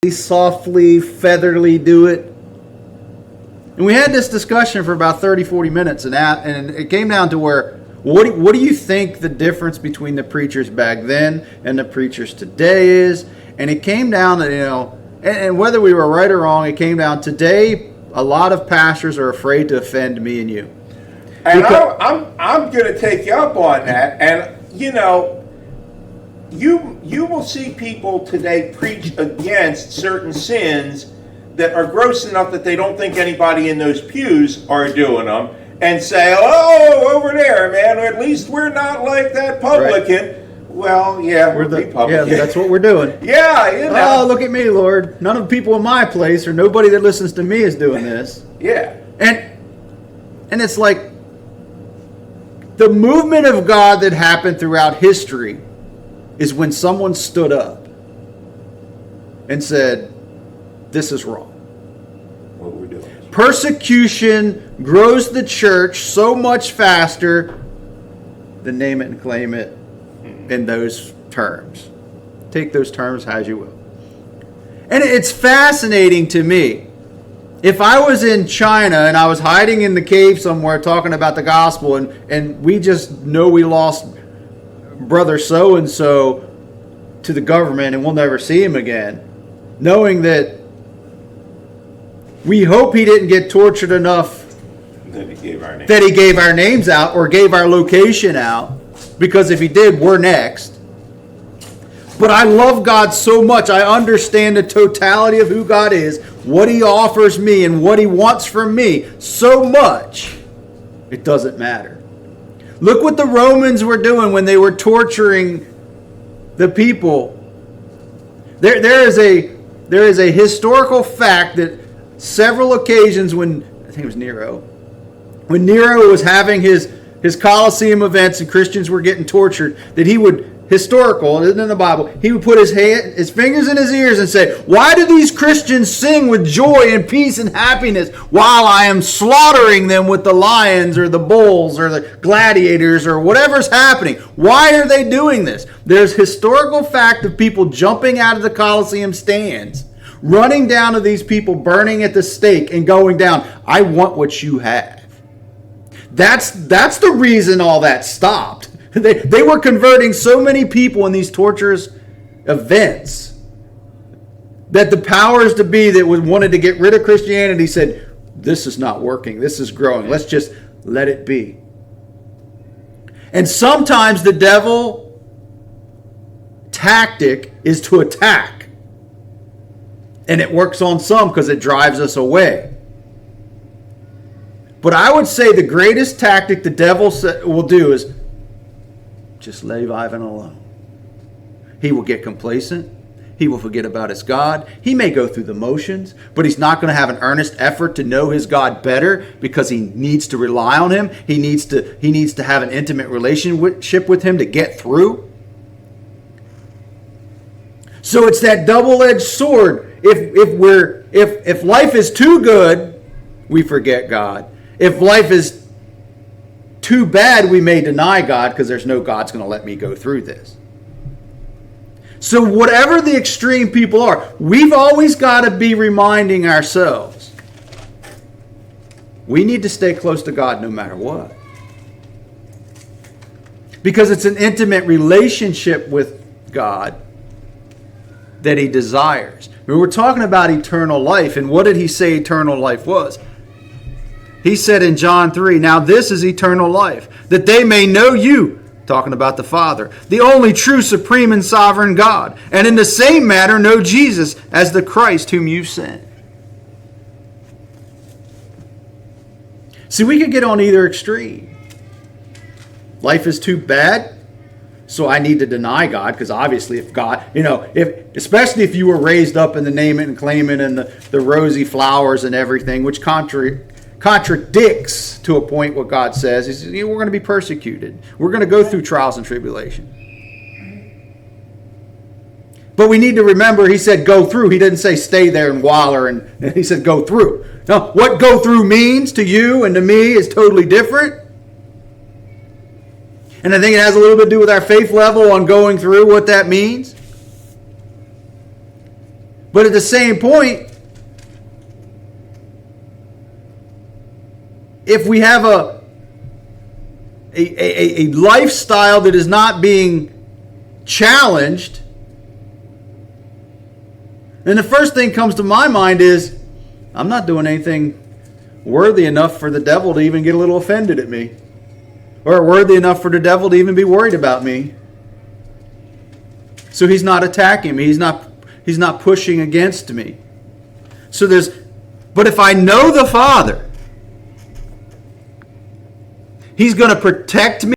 softly, featherly do it. And we had this discussion for about 30, 40 minutes, and it came down to where, what do you think the difference between the preachers back then and the preachers today is? And it came down to, and whether we were right or wrong, it came down today, a lot of pastors are afraid to offend me and you. And I'm going to take you up on that. And, you will see people today preach against certain sins that are gross enough that they don't think anybody in those pews are doing them, and say, oh, over there, man, at least we're not like that publican. Right. Well, yeah, we're the publican. Yeah, that's what we're doing. Yeah, Oh, look at me, Lord. None of the people in my place or nobody that listens to me is doing this. Yeah. And it's like the movement of God that happened throughout history is when someone stood up and said, this is wrong. What we're doing. Persecution grows the church so much faster than name it and claim it in those terms. Take those terms as you will. And it's fascinating to me. If I was in China and I was hiding in the cave somewhere talking about the gospel, and we just know we lost brother so-and-so to the government and we'll never see him again, knowing that we hope he didn't get tortured enough that he gave our names out or gave our location out, because if he did, we're next. But I love God so much. I understand the totality of who God is, what he offers me and what he wants from me so much, it doesn't matter. Look what the Romans were doing when they were torturing the people. There is a historical fact that several occasions when, I think it was Nero, when Nero was having his Colosseum events and Christians were getting tortured, that he would, historical, isn't in the Bible, he would put his fingers in his ears and say, why do these Christians sing with joy and peace and happiness while I am slaughtering them with the lions or the bulls or the gladiators or whatever's happening? Why are they doing this? There's historical fact of people jumping out of the Colosseum stands, running down to these people burning at the stake and going down, I want what you have. That's the reason all that stopped. They were converting so many people in these torturous events that the powers to be that wanted to get rid of Christianity said, this is not working. This is growing. Let's just let it be. And sometimes the devil tactic is to attack. And it works on some because it drives us away. But I would say the greatest tactic the devil will do is just leave Ivan alone. He will get complacent. He will forget about his God. He may go through the motions, but he's not going to have an earnest effort to know his God better because he needs to rely on him. He needs to have an intimate relationship with him to get through. So it's that double-edged sword. If life is too good, we forget God. If life is too bad, we may deny God because there's no God's going to let me go through this. So whatever the extreme people are, we've always got to be reminding ourselves, we need to stay close to God no matter what. Because it's an intimate relationship with God that he desires. We were talking about eternal life, and what did he say eternal life was? He said in John 3, now this is eternal life, that they may know you, talking about the Father, the only true, supreme, and sovereign God, and in the same manner know Jesus as the Christ whom you've sent. See, we could get on either extreme. Life is too bad, so I need to deny God, because obviously if God, especially if you were raised up in the name it and claim it and the rosy flowers and everything, which contradicts to a point what God says. He says, we're going to be persecuted. We're going to go through trials and tribulation. But we need to remember, he said go through. He didn't say stay there and waller, and he said go through. Now, what go through means to you and to me is totally different. And I think it has a little bit to do with our faith level on going through what that means. But at the same point, if we have a lifestyle that is not being challenged, then the first thing comes to my mind is, I'm not doing anything worthy enough for the devil to even get a little offended at me, or worthy enough for the devil to even be worried about me. So he's not attacking me. He's not pushing against me. But if I know the Father, He's going to protect me